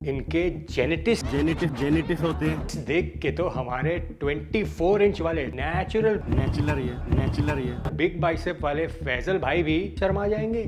इनके जेनेटिस होते हैं। देख के तो हमारे 24 इंच वाले नेचुरल बिग बाइसेप वाले फैजल भाई भी शर्मा जाएंगे,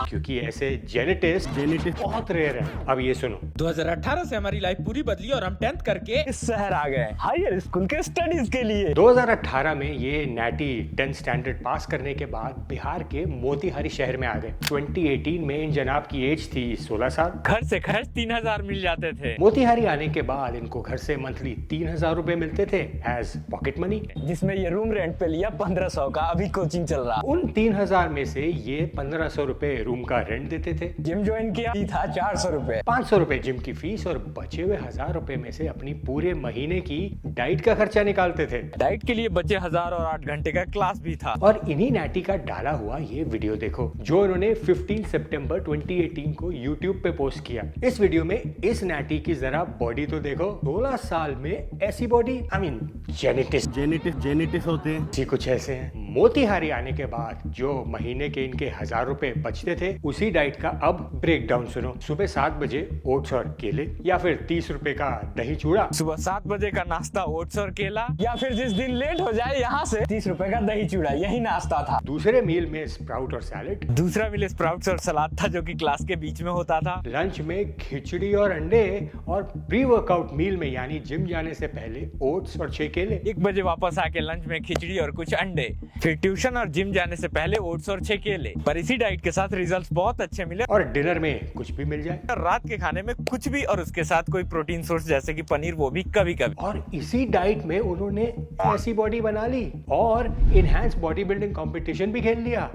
क्योंकि ऐसे जेनेटिस बहुत रेयर है। अब ये सुनो, 2018 से हमारी लाइफ पूरी बदली और हम 10th करके इस शहर आ गए हायर स्कूल के स्टडीज के लिए। 2018 में ये नैटी 10th स्टैंडर्ड पास करने के बाद बिहार के मोतीहारी शहर में आ गए। 2018 में इन जनाब की एज थी 16 साल। घर से खर्च 3000 मिल जाते थे। मोतीहारी आने के बाद इनको घर से मंथली 3000 रुपए मिलते थे एज पॉकेट मनी, जिसमें ये रूम रेंट पे लिया 1500 का। अभी कोचिंग चल रहा। उन 3000 में से ये 1500 रुपए रूम का रेंट देते थे। जिम ज्वाइन किया था 400 रुपए, 500 रुपए जिम की फीस और बचे हुए 1000 रुपए में से अपनी पूरे महीने की डाइट का खर्चा निकालते थे। डाइट के लिए बचे 1000 और 8 घंटे का क्लास भी था। और इन्हीं नैटी का डाला हुआ ये वीडियो देखो, जो इन्होंने 15 सितंबर 2018 को YouTube पे पोस्ट किया। इस वीडियो में इस नैटी की जरा बॉडी तो देखो। 16 साल में ऐसी बॉडी, आई मीन जेनेटिस होते हैं, कुछ ऐसे हैं। मोतीहारी आने के बाद जो महीने के इनके 1000 रुपए बचते थे, उसी डाइट का अब ब्रेक डाउन सुनो। सुबह 7 बजे ओट्स और केले, या फिर 30 रुपए का दही चूड़ा। सुबह 7 बजे का नाश्ता ओट्स और केला, या फिर जिस दिन लेट हो जाए यहाँ से 30 रुपए का दही चूड़ा, यही नाश्ता था। दूसरे मील में स्प्राउट और सैलेड। दूसरा मील स्प्राउट्स और सलाद था, जो कि क्लास के बीच में होता था। लंच में खिचड़ी और अंडे, और प्री वर्कआउट मील में यानी जिम जाने से पहले ओट्स और 6 केले। 1 बजे वापस आके लंच में खिचड़ी और कुछ अंडे, फिर ट्यूशन और जिम जाने से पहले ओट्स और 6 केले। पर इसी डाइट के साथ रिजल्ट्स बहुत अच्छे मिले। और डिनर में कुछ भी मिल जाए, रात के खाने में कुछ भी, और उसके साथ कोई प्रोटीन सोर्स जैसे कि पनीर, वो भी कभी कभी। और इसी डाइट में उन्होंने ऐसी बॉडी बना ली और इनहैंस बॉडी बिल्डिंग कंपटीशन भी खेल लिया।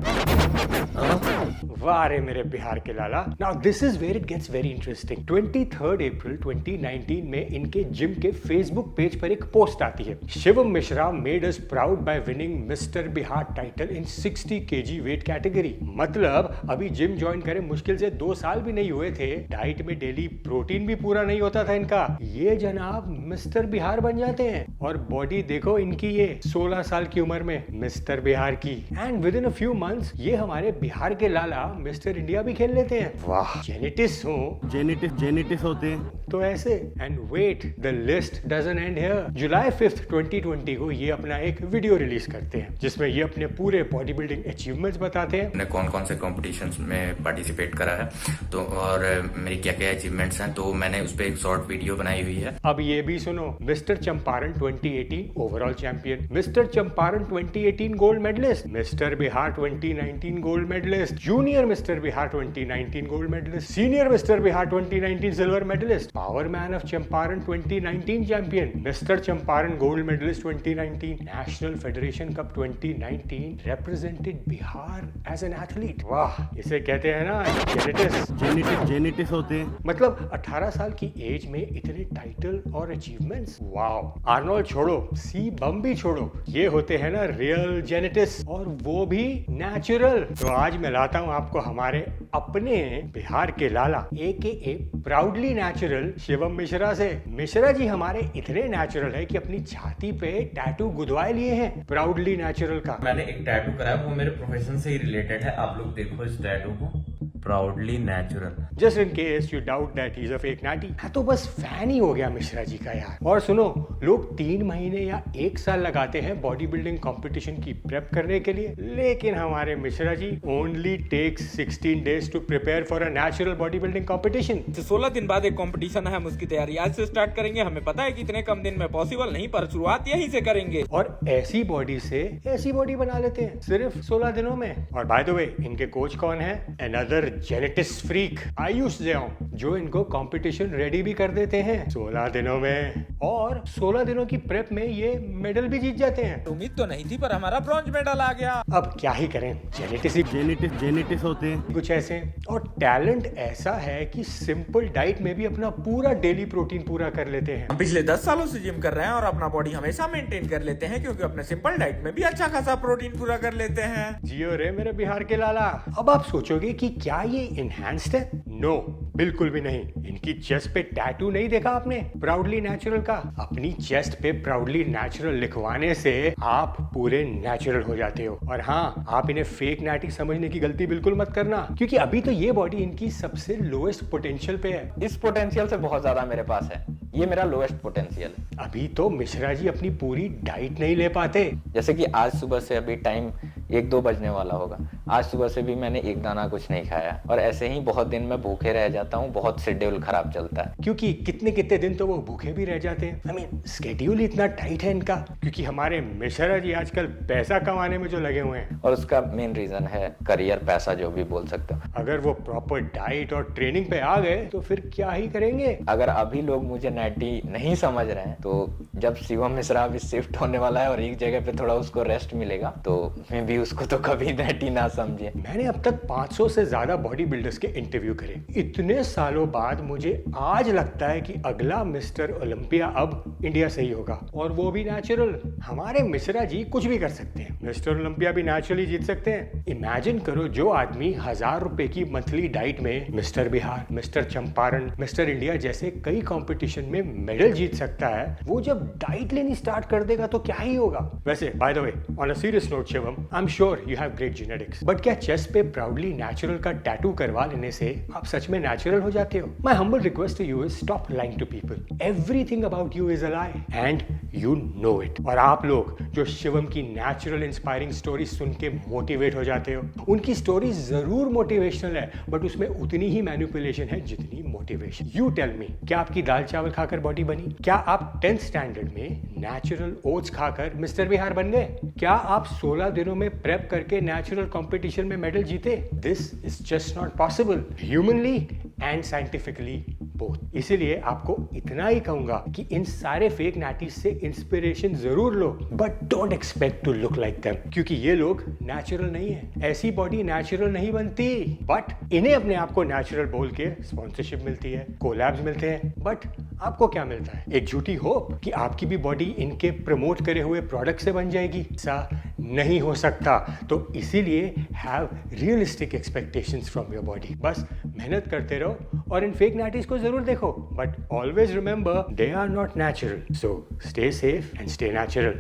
वाह रे मेरे बिहार के लाला। Now this is where it gets very interesting. 23 अप्रैल 2019 में इनके जिम के फेसबुक पेज पर एक पोस्ट आती है। Shivam Mishra made us proud bye winning mister Bihar title in 60 kg weight category. मतलब अभी जिम ज्वाइन करे मुश्किल से 2 साल भी नहीं हुए थे, डाइट में डेली प्रोटीन भी पूरा नहीं होता था इनका, ये जनाब मिस्टर बिहार बन जाते हैं। और बॉडी देखो इनकी, ये 16 साल की उम्र में मिस्टर बिहार की। And with in a few months ये हमारे बिहार के लाला मिस्टर इंडिया भी खेल लेते हैं। वाह, जेनेटिस होते हैं तो ऐसे। And wait, the list doesn't end here. जुलाई 5, 2020 को ये अपना एक वीडियो रिलीज करते हैं, जिसमें ये अपने पूरे बॉडी बिल्डिंग अचीवमेंट्स बताते हैं। मैंने कौन कौन से कॉम्पिटिशन्स में पार्टिसिपेट करा है, तो और मेरी क्या क्या अचीवमेंट्स हैं, तो मैंने उस पर एक शॉर्ट वीडियो बनाई हुई है। अब ये भी सुनो। Mister Champaran 2018 overall champion, mister Champaran 2018 gold medallist, mister Bihar 2019 gold medallist, junior mister Bihar 2019 gold medallist, senior mister Bihar 2019 silver medallist, power man of Champaran 2019 champion, mister Champaran gold medallist 2019, national federation cup 2019, represented Bihar as an athlete. वाह, इसे कहते हैं ना जेनेटिस होते हैं। मतलब 18 साल की एज में इतने टाइटल और अचीवमेंट्स। वाह, आर्नोल्ड छोड़ो, सी बम भी छोड़ो, ये होते हैं ना रियल जेनेटिस, और वो भी नेचुरल। तो आज मैं लाता हूँ आपको हमारे अपने बिहार के लाला AKA proudly natural Shivam Mishra से। मिश्रा जी हमारे इतने नेचुरल है कि अपनी छाती पे टैटू गुदवाए लिए हैं प्राउडली नेचुरल का। मैंने एक टैटू कराया, वो मेरे प्रोफेशन से ही रिलेटेड है। आप लोग देखो इस टैटू को, proudly natural. Just in case you doubt that he is a fake natty. हाँ, तो बस फैन ही हो गया मिश्रा जी का यार। और सुनो, लोग 3 महीने या 1 साल लगाते हैं बॉडी बिल्डिंग कॉम्पिटिशन की प्रेप करने के लिए, लेकिन हमारे Mishra ji only takes 16 days to prepare for a natural body building competition. 16 दिन बाद एक कंपटीशन है, हम उसकी तैयारी आज से स्टार्ट करेंगे। हमें पता है कि इतने कम दिन में पॉसिबल नहीं, पर शुरुआत यहीं से करेंगे। और ऐसी बॉडी से ऐसी बॉडी बना लेते हैं सिर्फ 16 दिनों में। और बाय द वे, इनके कोच कौन है? अनदर जेनेटिस फ्रीक आयुष जेओ, जो इनको कंपटीशन रेडी भी कर देते हैं 16 दिनों में। और 16 दिनों की प्रेप में ये मेडल भी जीत जाते हैं। उम्मीद तो नहीं थी, पर हमारा ब्रॉन्ज मेडल आ गया। अब क्या ही करें, जेनेटिस होते हैं कुछ ऐसे। और टैलेंट ऐसा है कि सिंपल डाइट में भी अपना पूरा डेली प्रोटीन पूरा कर लेते हैं। हम पिछले 10 सालों से जिम कर रहे हैं और अपना बॉडी हमेशा मेंटेन कर लेते हैं, क्योंकि अपने सिंपल डाइट में भी अच्छा खासा प्रोटीन पूरा कर लेते हैं। जियो रे मेरे बिहार के लाला। अब आप सोचोगे कि क्या ये इनहैंस्ड है? नो, बिल्कुल भी नहीं। इनकी चेस्ट पे टैटू नहीं देखा आपने प्राउडली नेचुरल का? अपनी चेस्ट पे प्राउडली नेचुरल लिखवाने से आप पूरे नेचुरल हो जाते हो। और हाँ, आप इन्हें फेक नैटी समझने की गलती बिल्कुल मत करना, क्योंकि अभी तो ये बॉडी इनकी सबसे लोएस्ट पोटेंशियल पे है। इस पोटेंशियल से बहुत ज्यादा मेरे पास है, ये मेरा लोएस्ट पोटेंशियल है। अभी तो मिश्रा जी अपनी पूरी डाइट नहीं ले पाते। जैसे कि आज सुबह से अभी टाइम 1-2 बजने वाला होगा, आज सुबह से भी मैंने एक दाना कुछ नहीं खाया, और ऐसे ही बहुत दिन मैं भूखे रह जाता हूँ, बहुत शेड्यूल खराब चलता है। क्योंकि कितने कितने दिन तो वो भूखे भी रह जाते हैं। आई मीन स्केड्यूल इतना टाइट है इनका, क्योंकि हमारे मिश्रा जी आजकल पैसा कमाने में जो लगे हुए हैं। और उसका मेन रीजन है करियर, पैसा, जो भी बोल सकते हो। अगर वो प्रॉपर डाइट और ट्रेनिंग पे आ गए तो फिर क्या ही करेंगे। अगर अभी लोग मुझे नैटी नहीं समझ रहे हैं, तो जब शिवम मिश्रा अभी शिफ्ट होने वाला है और एक जगह पे थोड़ा उसको रेस्ट मिलेगा, तो मैं भी उसको तो कभी नैटी ना समझे। मैंने अब तक 500 से ज्यादा बॉडी बिल्डर्स के इंटरव्यू करे। इतने सालों बाद मुझे आज लगता है कि अगला मिस्टर ओलंपिया अब इंडिया से ही होगा, और वो भी नेचुरल। हमारे मिश्रा जी कुछ भी कर सकते हैं, मिस्टर ओलंपिया भी नेचुरली जीत सकते हैं। इमेजिन करो, जो आदमी 1000 रुपए की मंथली डाइट में mister Bihar, mister Champaran, mister India जैसे कई कंपटीशन में मेडल जीत सकता है, वो जब डाइट लेनी स्टार्ट कर देगा तो क्या ही होगा। वैसे by the way, on a serious note Shivam, I am sure you have great genetics, but क्या चेस्ट पे प्राउडली नेचुरल का टैटू करवा लेने से आप सच में नेचुरल हो जाते हो? My humble request to you is stop lying to people. Everything about you is a lie and you know it. और आप लोग जो शिवम की नेचुरल इंस्पायरिंग स्टोरी सुन के मोटिवेट हो जाते हो, उनकी स्टोरी जरूर मोटिवेशनल है, बट उसमें उतनी ही मैनिपुलेशन है जितनी मोटिवेशन। यू टेल मी, क्या आपकी दाल चावल खाकर बॉडी बनी? क्या आप 10th स्टैंडर्ड में नेचुरल ओट्स खाकर मिस्टर बिहार बन गए? क्या आप 16 दिनों में प्रेप करके नेचुरल कंपटीशन में मेडल जीते? This is just not possible, humanly and scientifically both. इसीलिए आपको इतना ही कहूंगा कि इन सारे फेक नैटीज से इंस्पिरेशन जरूर लो, but don't expect to look like them, क्योंकि ये लोग नेचुरल नहीं है। ऐसी बॉडी नेचुरल नहीं बनती, बट इन्हें अपने आप को नेचुरल बोल के स्पॉन्सरशिप मिलती है, कोलैब्स मिलते हैं, बट आपको क्या मिलता है? एक झूठी होप कि आपकी भी बॉडी इनके प्रमोट करे हुए प्रोडक्ट से बन जाएगी। ऐसा नहीं हो सकता। तो इसीलिए have realistic expectations from your body. बस मेहनत करते रहो और इन फेक नैटीज को जरूर देखो, but always remember they are not natural. So stay safe and stay natural.